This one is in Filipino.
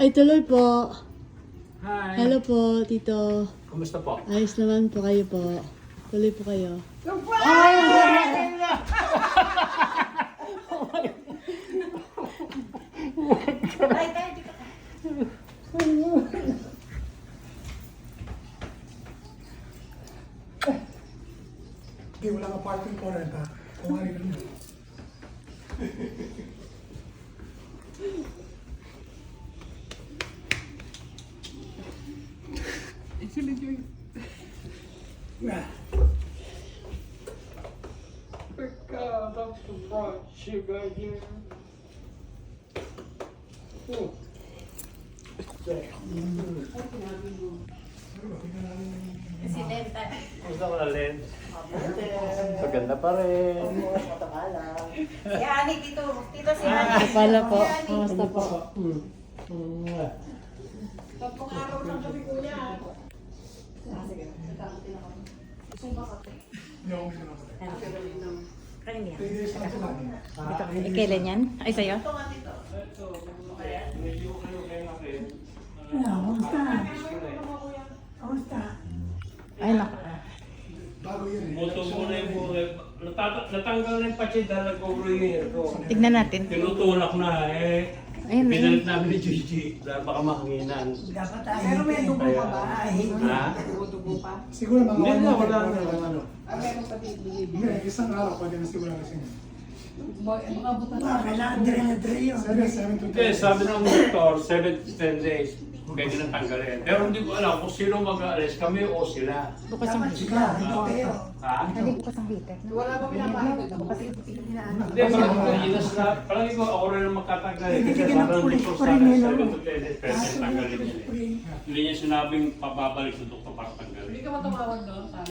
Ay, tuloy po. Hi. Hello po, Tito. Kumusta po? Ayos naman po kayo po. Tuloy po kayo. Hindi, wala ka parking for rent ha. Kung ano yun. Yeah. God, that's the broad sugar here. Presidente. Kumusta ka na, Len? Maganda pa rin. Si Ani, Tito si Ani. Pala po. Kamusta po? Tatlong araw lang kami kuya. Hindi ako may naman. Kain niya. 3 days lang sila. Eh, kailan yan? Ay, sa'yo? Medyo kayo natin. Ay, naku. Bago yun eh. Moto muna yung buhay. Natanggal na yung patsi dahil nag-over yung hair ko. Tignan natin. Tinutulak na eh. Ayun, Pinalit namin ni Gigi dahil baka mahanginan. Pero may dugo pa ba? Ha? Siguro mga Hindi 1 na, month. wala na. Ano? Hindi, isang araw pwede na siguro kasi. Kailangan dire-dire yun. 7 to 10. Hindi, sabi ng doktor, 7 to 10 days. Pwede nang tanggalin. Pero hindi ko alam kung sino mag-aalis, kami o sila. Bukas ang Dapat heater. sila, hindi kayo. Ha? Hindi, bukas ang heater. Hindi, parang ikaw, ako rin ang magkatanggalin. Kasi Bibigyan ng parang pulis doktor pa rin sana, yun, 7 ano? to 10 days, pwede nang tanggalin. Hindi niya sinabing papabalik sa doktor para tanggalin. Hindi ka matawag doon?